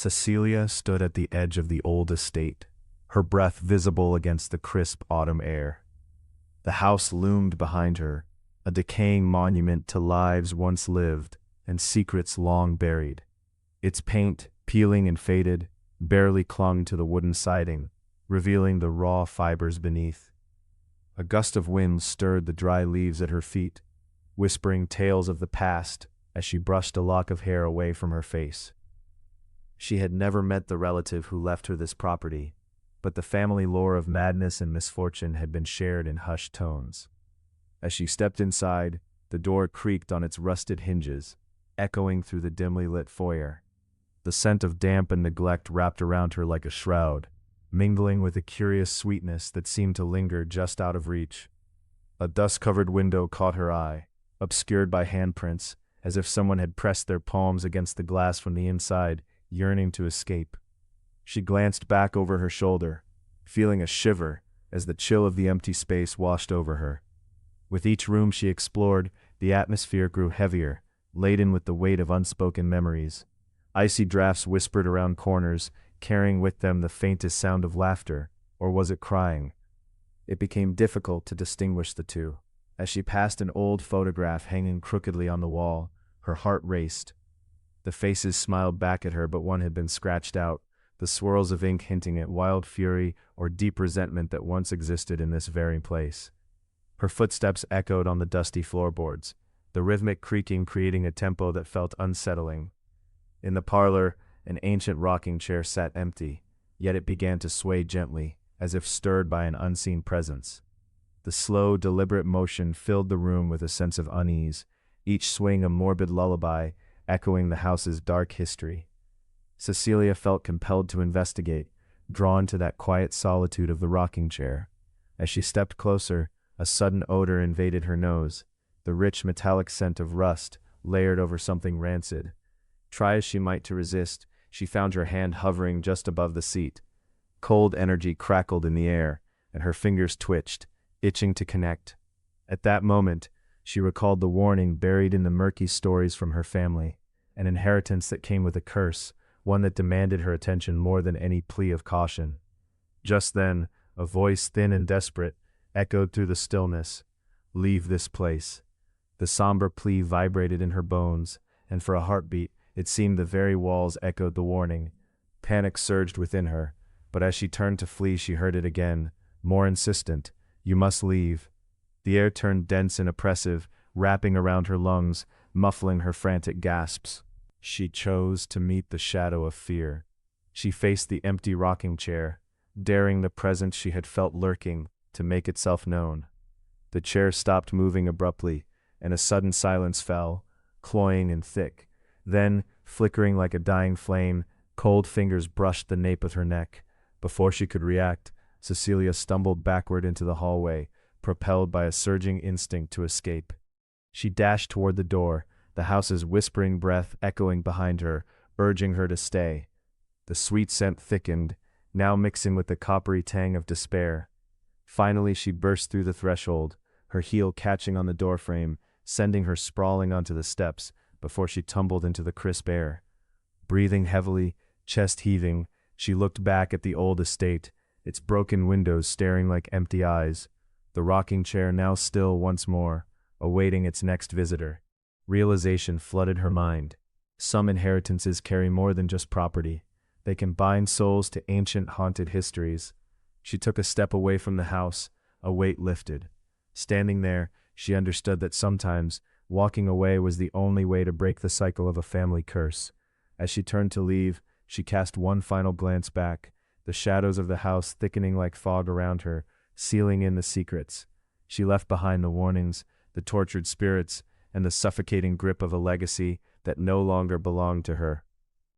Cecilia stood at the edge of the old estate, her breath visible against the crisp autumn air. The house loomed behind her, a decaying monument to lives once lived and secrets long buried. Its paint, peeling and faded, barely clung to the wooden siding, revealing the raw fibers beneath. A gust of wind stirred the dry leaves at her feet, whispering tales of the past as she brushed a lock of hair away from her face. She had never met the relative who left her this property, but the family lore of madness and misfortune had been shared in hushed tones. As she stepped inside, the door creaked on its rusted hinges, echoing through the dimly lit foyer. The scent of damp and neglect wrapped around her like a shroud, mingling with a curious sweetness that seemed to linger just out of reach. A dust-covered window caught her eye, obscured by handprints, as if someone had pressed their palms against the glass from the inside, yearning to escape. She glanced back over her shoulder, feeling a shiver as the chill of the empty space washed over her. With each room she explored, the atmosphere grew heavier, laden with the weight of unspoken memories. Icy drafts whispered around corners, carrying with them the faintest sound of laughter, or was it crying? It became difficult to distinguish the two. As she passed an old photograph hanging crookedly on the wall, her heart raced. The faces smiled back at her, but one had been scratched out, the swirls of ink hinting at wild fury or deep resentment that once existed in this very place. Her footsteps echoed on the dusty floorboards, the rhythmic creaking creating a tempo that felt unsettling. In the parlor, an ancient rocking chair sat empty, yet it began to sway gently, as if stirred by an unseen presence. The slow, deliberate motion filled the room with a sense of unease, each swing a morbid lullaby, echoing the house's dark history. Cecilia felt compelled to investigate, drawn to that quiet solitude of the rocking chair. As she stepped closer, a sudden odor invaded her nose, the rich metallic scent of rust layered over something rancid. Try as she might to resist, she found her hand hovering just above the seat. Cold energy crackled in the air, and her fingers twitched, itching to connect. At that moment, she recalled the warning buried in the murky stories from her family, an inheritance that came with a curse, one that demanded her attention more than any plea of caution. Just then, a voice thin and desperate echoed through the stillness. "Leave this place." The somber plea vibrated in her bones, and for a heartbeat, it seemed the very walls echoed the warning. Panic surged within her, but as she turned to flee she heard it again, more insistent. "You must leave." The air turned dense and oppressive, wrapping around her lungs, muffling her frantic gasps. She chose to meet the shadow of fear. She faced the empty rocking chair, daring the presence she had felt lurking to make itself known. The chair stopped moving abruptly, and a sudden silence fell, cloying and thick. Then, flickering like a dying flame, cold fingers brushed the nape of her neck. Before she could react, Cecilia stumbled backward into the hallway, propelled by a surging instinct to escape. She dashed toward the door, the house's whispering breath echoing behind her, urging her to stay. The sweet scent thickened, now mixing with the coppery tang of despair. Finally she burst through the threshold, her heel catching on the doorframe, sending her sprawling onto the steps before she tumbled into the crisp air. Breathing heavily, chest heaving, she looked back at the old estate, its broken windows staring like empty eyes, the rocking chair now still once more, awaiting its next visitor. Realization flooded her mind. Some inheritances carry more than just property. They can bind souls to ancient haunted histories. She took a step away from the house, a weight lifted. Standing there, she understood that sometimes walking away was the only way to break the cycle of a family curse. As she turned to leave, she cast one final glance back, the shadows of the house thickening like fog around her, sealing in the secrets. She left behind the warnings, the tortured spirits, and the suffocating grip of a legacy that no longer belonged to her.